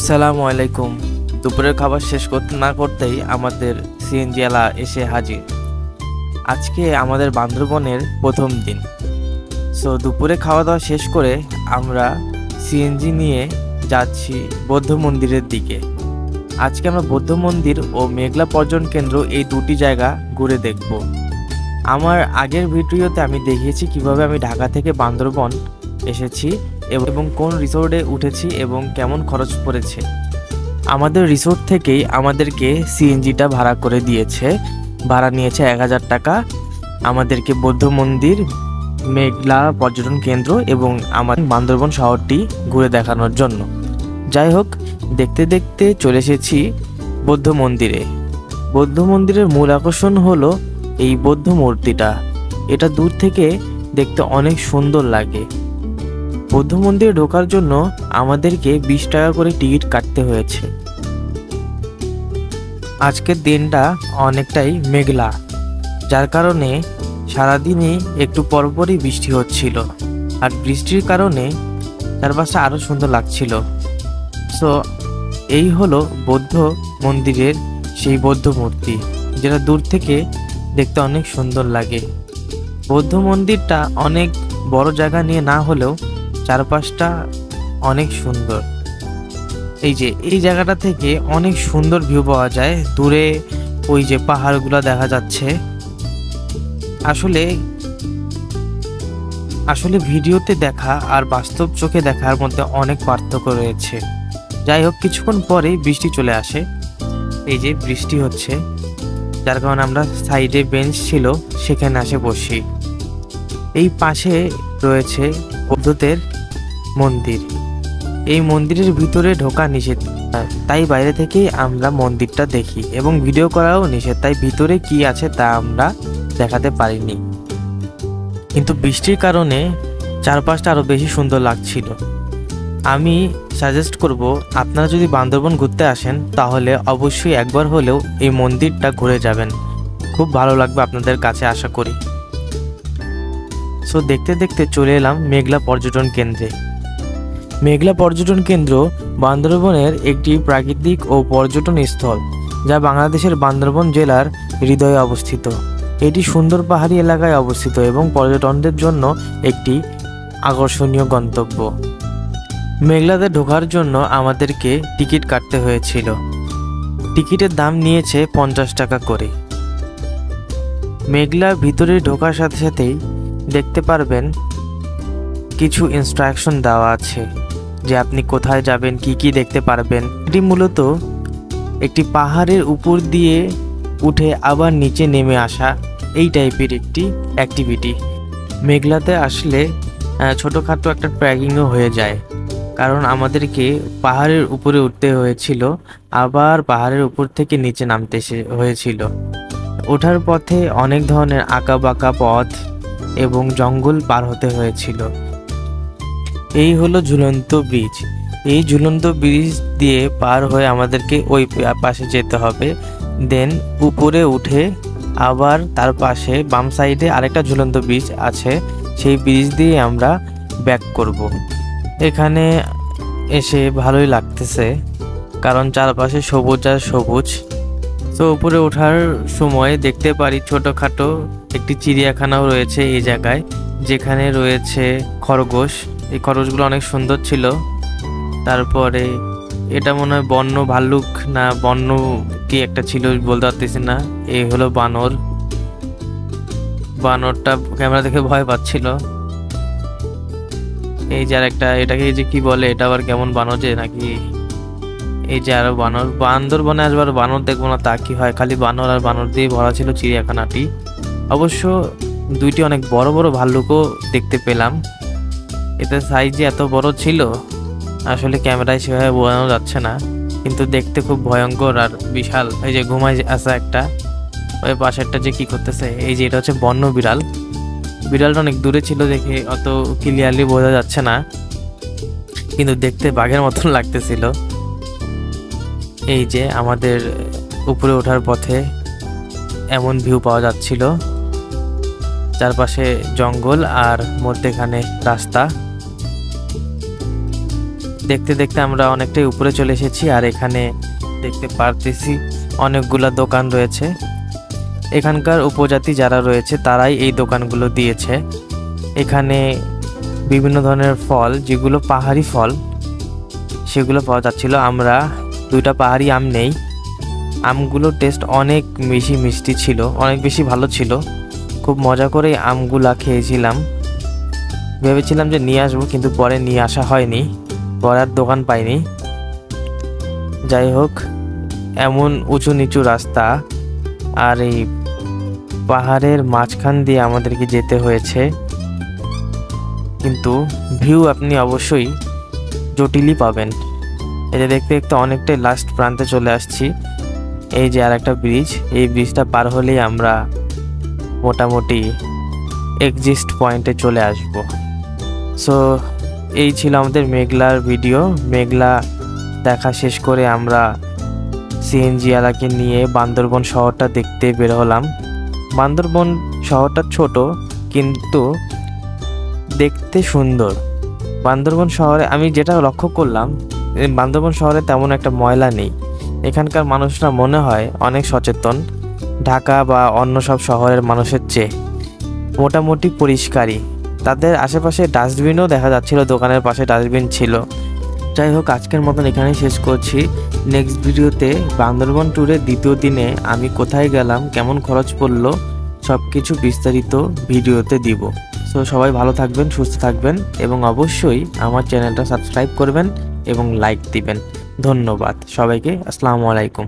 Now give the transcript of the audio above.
আসসালামু আলাইকুম। দুপুরের খাবার শেষ করতে না করতেই আমাদের সিএনজি ওয়ালা এসে হাজির। আজকে আমাদের বান্দরবনের প্রথম দিন। সো দুপুরে খাওয়া দাওয়া শেষ করে আমরা সিএনজি নিয়ে যাচ্ছি বৌদ্ধ মন্দিরের দিকে। আজকে আমরা বৌদ্ধ মন্দির ও মেঘলা পর্যটন কেন্দ্র এই দুটি জায়গা ঘুরে দেখব। আমার আগের ভিডিওতে আমি দেখিয়েছি কিভাবে আমি ঢাকা থেকে বান্দরবন এসেছি এবং কোন রিসোর্টে উঠেছি এবং কেমন খরচ পড়েছে। আমাদের রিসোর্ট থেকেই আমাদেরকে সিএনজিটা ভাড়া করে দিয়েছে। ভাড়া নিয়েছে 1000 টাকা আমাদেরকে বৌদ্ধ মন্দির, মেঘলা পর্যটন কেন্দ্র এবং আমাদের বান্দরবন শহরটি ঘুরে দেখানোর জন্য। যাই হোক, দেখতে দেখতে চলে এসেছি বৌদ্ধ মন্দিরে। বৌদ্ধ মন্দিরের মূল আকর্ষণ হলো এই বৌদ্ধ মূর্তিটা। এটা দূর থেকে দেখতে অনেক সুন্দর লাগে। বৌদ্ধ মন্দিরে ঢোকার জন্য আমাদেরকে 20 টাকা করে টিকিট কাটতে হয়েছে। আজকের দিনটা অনেকটাই মেঘলা, যার কারণে সারাদিনই একটু পরপরই বৃষ্টি হচ্ছিল, আর বৃষ্টির কারণে চারপাশটা আরও সুন্দর লাগছিল। সো এই হলো বৌদ্ধ মন্দিরের সেই বৌদ্ধ মূর্তি, যেটা দূর থেকে দেখতে অনেক সুন্দর লাগে। বৌদ্ধ মন্দিরটা অনেক বড় জায়গা নিয়ে না হলেও চারপাশটা অনেক সুন্দর। এই জায়গাটা থেকে অনেক সুন্দর ভিউ পাওয়া যায়। দূরে ওই যে পাহাড়গুলো দেখা যাচ্ছে। আসলে ভিডিওতে দেখা আর বাস্তব চোখে দেখার মধ্যে অনেক পার্থক্য রয়েছে। যাই হোক, কিছুক্ষণ পরেই বৃষ্টি চলে আসে। এই যে বৃষ্টি হচ্ছে, যার কারণে আমরা সাইডে বেঞ্চ ছিল সেখানে এসে বসি। এই পাশে রয়েছে বৌদ্ধদের মন্দির। এই মন্দিরের ভিতরে ঢোকা নিষেধ, তাই বাইরে থেকেই আমরা মন্দিরটা দেখি এবং ভিডিও করাও নিষেধ, তাই ভিতরে কি আছে তা আমরা দেখাতে পারিনি। কিন্তু বৃষ্টির কারণে চারপাশটা আরো বেশি সুন্দর লাগছিল। আমি সাজেস্ট করব, আপনারা যদি বান্দরবন ঘুরতে আসেন তাহলে অবশ্যই একবার হলেও এই মন্দিরটা ঘুরে যাবেন। খুব ভালো লাগবে আপনাদের কাছে, আশা করি। সো দেখতে দেখতে চলে এলাম মেঘলা পর্যটন কেন্দ্রে। মেঘলা পর্যটন কেন্দ্র বান্দরবনের একটি প্রাকৃতিক ও পর্যটন স্থল, যা বাংলাদেশের বান্দরবন জেলার হৃদয়ে অবস্থিত। এটি সুন্দর পাহাড়ি এলাকায় অবস্থিত এবং পর্যটকদের জন্য একটি আকর্ষণীয় গন্তব্য। মেঘলাতে ঢোকার জন্য আমাদেরকে টিকিট কাটতে হয়েছিল। টিকিটের দাম নিয়েছে 50 টাকা করে। মেঘলার ভিতরে ঢোকার সাথে সাথেই দেখতে পারবেন কিছু ইনস্ট্রাকশন দেওয়া আছে যে আপনি কোথায় যাবেন, কি কি দেখতে পারবেন। এটি মূলত একটি পাহাড়ের উপর দিয়ে উঠে আবার নিচে নেমে আসা, এই টাইপের একটি অ্যাক্টিভিটি। মেঘলাতে আসলে ছোটোখাটো একটা ট্রেকিংও হয়ে যায়, কারণ আমাদেরকে পাহাড়ের উপরে উঠতে হয়েছিল, আবার পাহাড়ের উপর থেকে নিচে নামতে হয়েছিল। ওঠার পথে অনেক ধরনের আঁকা বাঁকা পথ এবং জঙ্গল পার হতে হয়েছিল। এই হলো ঝুলন্ত ব্রিজ। এই ঝুলন্ত ব্রিজ দিয়ে পার হয়ে আমাদেরকে ওই পাশে যেতে হবে। দেন উপরে উঠে আবার তার পাশে বাম সাইডে আরেকটা ঝুলন্ত ব্রিজ আছে, সেই ব্রিজ দিয়ে আমরা ব্যাক করব। এখানে এসে ভালোই লাগতেছে, কারণ চারপাশে সবুজ আর সবুজ। তো উপরে ওঠার সময় দেখতে পারি ছোটোখাটো একটি চিড়িয়াখানাও রয়েছে এই জায়গায়, যেখানে রয়েছে খরগোশ। এই খরগোশগুলো অনেক সুন্দর ছিল। তারপরে এটা মনে হয় বন্য ভাল্লুক না বন্য কি একটা ছিল, বলতে পারতেছি না। এই হলো বানর। বানরটা ক্যামেরা দেখে ভয় পাচ্ছিল। এই যে আর একটা, এটাকে যে কি বলে, এটা আবার কেমন বানর যে নাকি। এই যে আরো বানর। বান্দরবনে আসবার বানর দেখবো না তা কি হয়, খালি বানর আর বানর দিয়ে ভরা ছিল চিড়িয়াখানাটি। অবশ্য দুইটি অনেক বড় বড় ভাল্লুকও দেখতে পেলাম। এতে সাইজে এত বড় ছিল, আসলে ক্যামেরায় সেভাবে বোঝানো যাচ্ছে না, কিন্তু দেখতে খুব ভয়ঙ্কর আর বিশাল। এই যে ঘুমায় আছে একটা, ওই পাশেরটা যে কি করতেছে। এই যে এটা হচ্ছে বন্য বিড়াল। বিড়ালটা অনেক দূরে ছিল দেখে অত ক্লিয়ারলি বোঝা যাচ্ছে না, কিন্তু দেখতে বাঘের মতন লাগতেছিল। এই যে আমাদের উপরে ওঠার পথে এমন ভিউ পাওয়া যাচ্ছিল, চারপাশে জঙ্গল আর মধ্যেখানে রাস্তা। দেখতে দেখতে আমরা অনেকটাই উপরে চলে এসেছি, আর এখানে দেখতে পারতেছি অনেকগুলা দোকান রয়েছে। এখানকার উপজাতি যারা রয়েছে তারাই এই দোকানগুলো দিয়েছে। এখানে বিভিন্ন ধরনের ফল, যেগুলো পাহাড়ি ফল, সেগুলো পাওয়া যাচ্ছিল। আমরা 2টা পাহাড়ি আম নেই। আমগুলোর টেস্ট অনেক বেশি মিষ্টি ছিল, অনেক বেশি ভালো ছিল। খুব মজা করে আমগুলা খেয়েছিলাম। ভেবেছিলাম যে নিয়ে আসবো, কিন্তু পরে নিয়ে আসা হয়নি, পরে আর দোকান পাইনি। যাই হোক, এমন উঁচু নিচু রাস্তা আর এই পাহাড়ের মাঝখান দিয়ে আমাদেরকে যেতে হয়েছে, কিন্তু ভিউ আপনি অবশ্যই জটিলই পাবেন। এই যে দেখতে দেখতে অনেকটাই লাস্ট প্রান্তে চলে আসছি। এই যে আর একটা ব্রিজ, এই ব্রিজটা পার হলেই আমরা মোটামুটি এক্সিস্ট পয়েন্টে চলে আসব। সো এই ছিল আমাদের মেঘলার ভিডিও। মেঘলা দেখা শেষ করে আমরা সিএনজি আলাকে নিয়ে বান্দরবন শহরটা দেখতে বের হলাম। বান্দরবন শহরটা ছোট কিন্তু দেখতে সুন্দর। বান্দরবন শহরে আমি যেটা লক্ষ্য করলাম, বান্দরবন শহরে তেমন একটা ময়লা নেই। এখানকার মানুষরা মনে হয় অনেক সচেতন, ঢাকা বা অন্য সব শহরের মানুষের চেয়ে মোটামুটি পরিষ্কারই। তাদের আশেপাশে ডাস্টবিনও দেখা যাচ্ছিল, দোকানের পাশে ডাস্টবিন ছিল। যাই হোক, আজকের মতন এখানেই শেষ করছি। নেক্সট ভিডিওতে বান্দরবন ট্যুরের 2য় দিনে আমি কোথায় গেলাম, কেমন খরচ পড়লো, সব কিছু বিস্তারিত ভিডিওতে দিব। সো সবাই ভালো থাকবেন, সুস্থ থাকবেন, এবং অবশ্যই আমার চ্যানেলটা সাবস্ক্রাইব করবেন এবং লাইক দিবেন। ধন্যবাদ সবাইকে। আসসালামু আলাইকুম।